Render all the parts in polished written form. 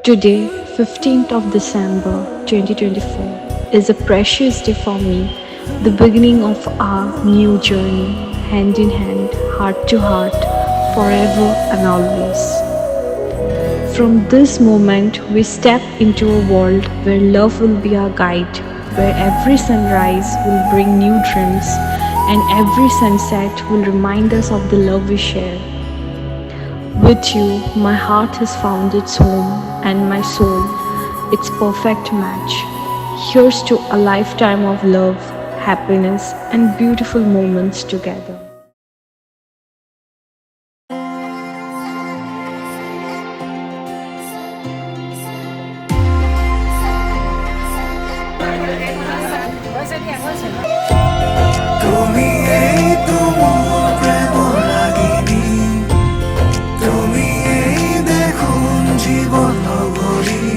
Today, 15th of December 2024, is a precious day for me, the beginning of our new journey, hand in hand, heart to heart, forever and always. From this moment, we step into a world where love will be our guide, where every sunrise will bring new dreams, and every sunset will remind us of the love we share. With you, my heart has found its home, and my soul, its perfect match. Here's to a lifetime of love, happiness, and beautiful moments together. তুমি এই তো মোর প্রেম লাগিনি, তুমি এই দেখুন জীবন নগরী,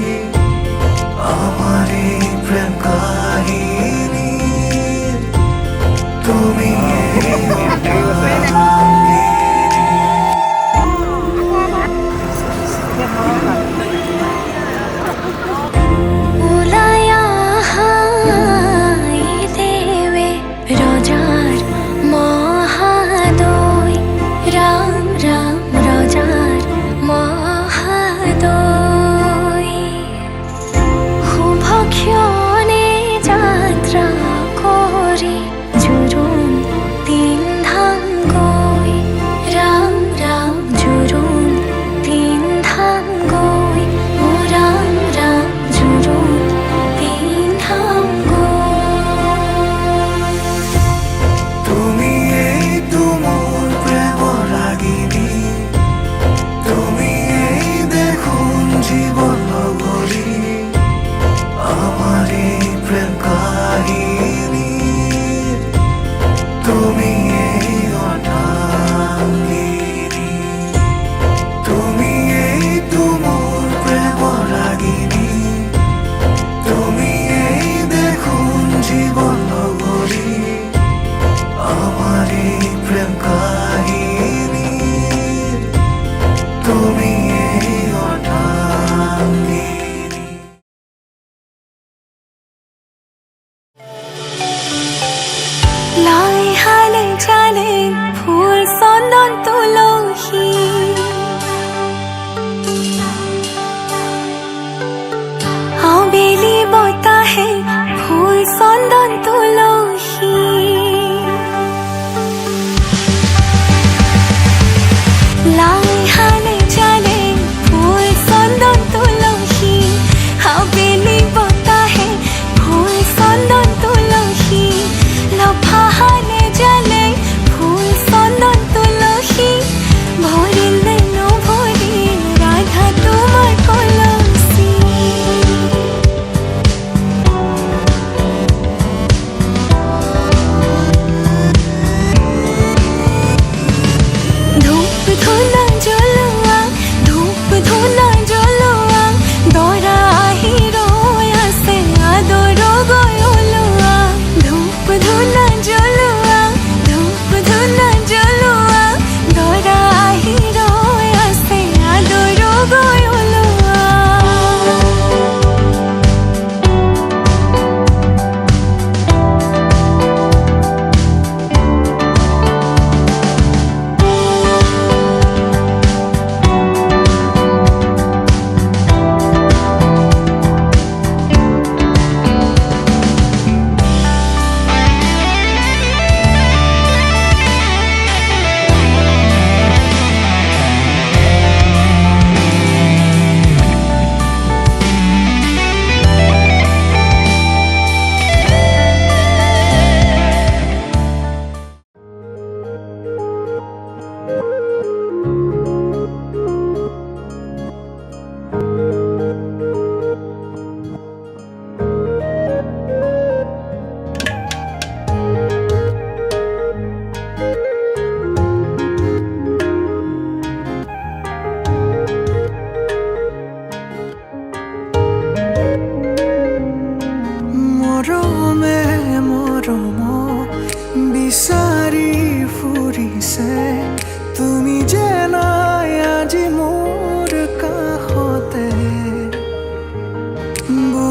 আমার এই প্রেম কাহিনী, তুমি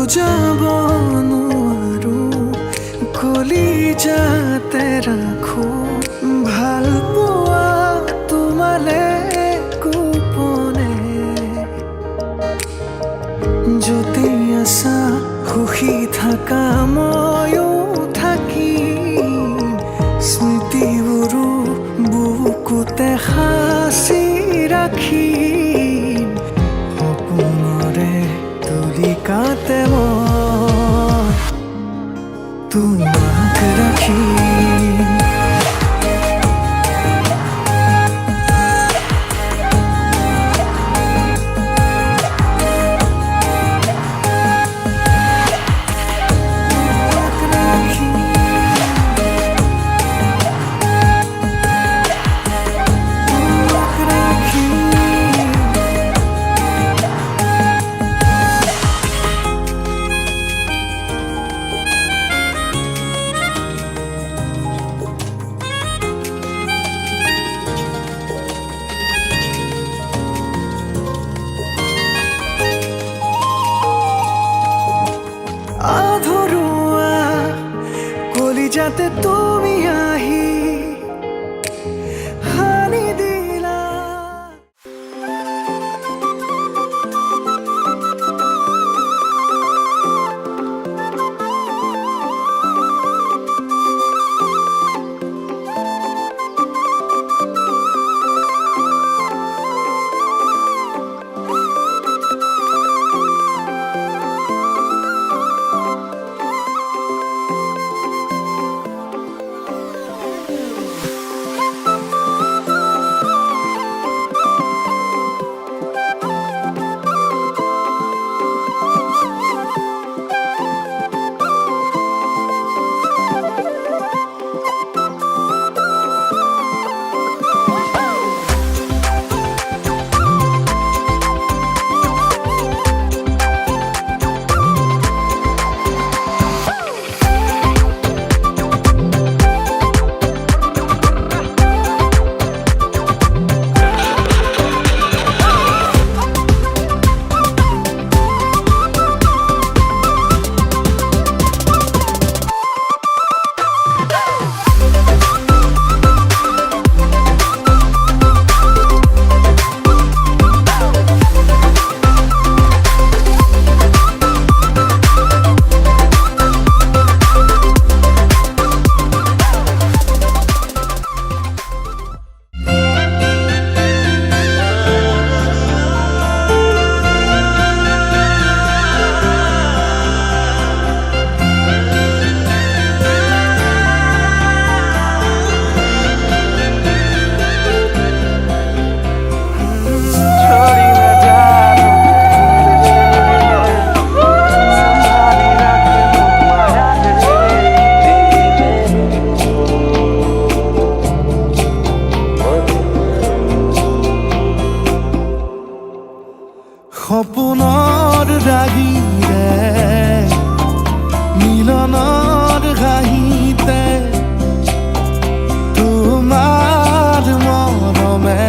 বুজাব নোৱাৰো কলিজাতে ৰাখো ভাল পোৱা তোমালে গোপনে য'তে আছা সুখী থাকা ময়ো থাকিম স্মৃতিবোৰো বুকুতে সাঁচি ৰাখিম সপোনৰে তুলিকাতে মই তোমাক ৰাখিম আধৰুৱা কলিজাতে তুমি আহি হানি দিলা সপোনৰ ৰাগিৰে মিলনৰ ঘাঁহিতে তোমাৰ মৰমে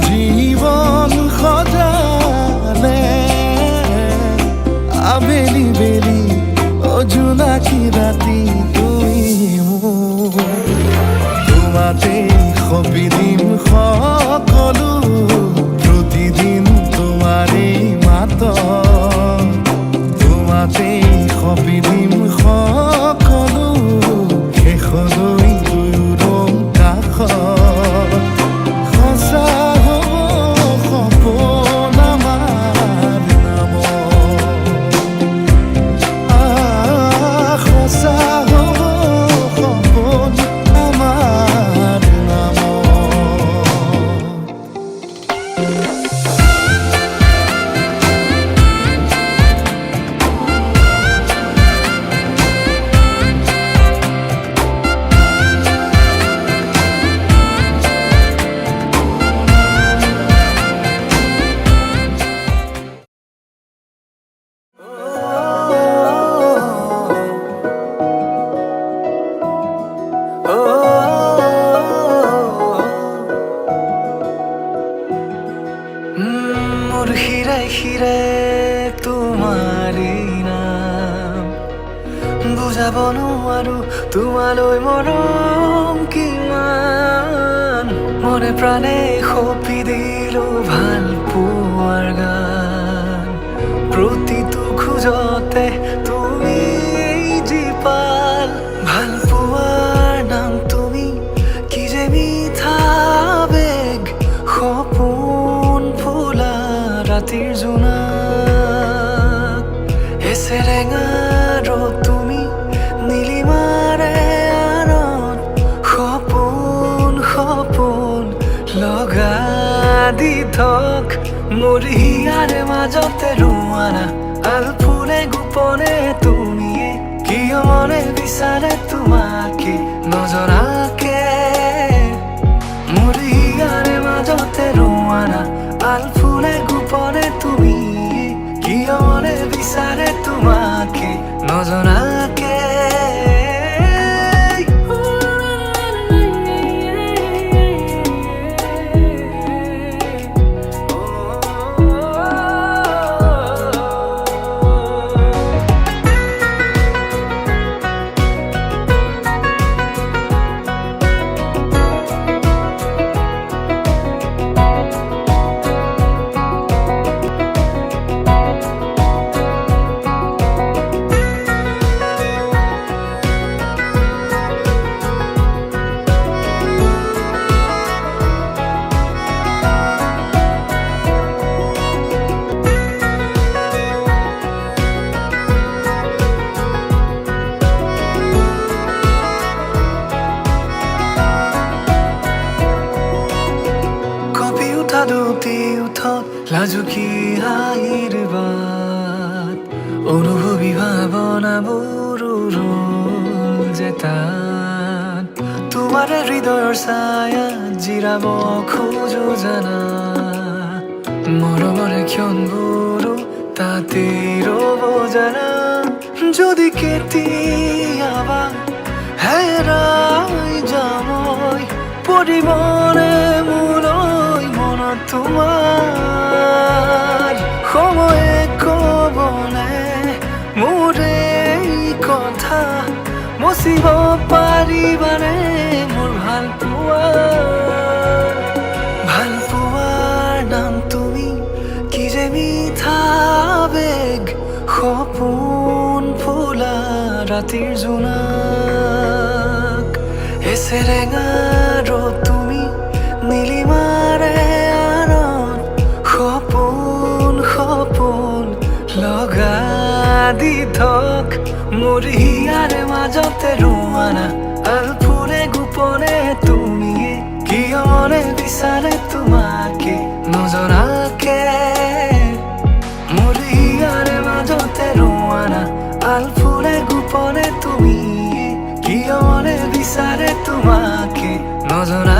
জীৱন সজালে আবেলি বেলি জোনাকী ৰাতি তুমি মোৰ তোমাতে সপিদিম সকলো প্ৰতিদিন তোমাৰে মাত তোমাতে সপিদিম সকলো শেষলৈ দুয়োৰম কাষত সঁচা হ'ব সপোন আমাৰ নামত সঁচা হ'ব সপোন আমাৰ মোৰ হিৰে হিৰে তুমি তোমাৰে নাম বুজাব নোৱাৰো তোমালৈ মৰম কিমান মনে প্ৰাণে সপি দিলো ভাল পোৱাৰ গান প্ৰতিটো খোজতে তুমি জীপাল ভাল পোৱাৰ নাম তুমি কি যে মিঠা বেগ সপোন ফুলা ৰাতিৰ জোনাক এছেৰেঙা ৰ'দ তুমি নীলিমাৰে আনত সপোন সপোন লগা দি থক মোৰ হিয়াৰে মাজতে ৰোৱানা আল ফুলে গোপনে তুমিয়ে কিয় মনে বিচাৰে তোমাকে নজৰাকে মোৰ হিয়াৰে মাজতে ৰোৱানা আল ফুলে গোপনে তুমিয়ে কিয় মনে বিচাৰে তোমাকে নজৰাকে দুটি উঠত লাজুকী হাঁহিৰ বাট অনুভৱী ভাৱনাবোৰ ৰ'ল যে তাত তোমাৰ হৃদয়ৰ ছায়াত জিৰাব খোজো জানা মৰমৰে ক্ষণবোৰো তাতে ৰ'ব জানা যদি কেতিয়াবা হেৰাই যামই পৰিবনে মোলৈ মনত তোমাৰ সময়ে ক'বনে মোৰ এই কথা মচিব পাৰিবানে মোৰ ভাল পোৱাৰ নাম তুমি কি যে মিঠা বেগ সপোন ফুলা ৰাতিৰ জোনাক এছেৰেঙা ৰ'দ তুমি নীলিমাৰে আনত সপোন সপোন লগা দি থক মোৰ হিয়াৰে মাজতে ৰোৱানা আল ফুলে গোপনে তুমিয়ে কিয় মনে বিচাৰে তোমাকে নজৰাকে মোৰ হিয়াৰে মাজতে ৰোৱানা আল ফুলে গোপনে তুমিয়ে কিয় মনে বিচাৰে তোমাকে নজৰা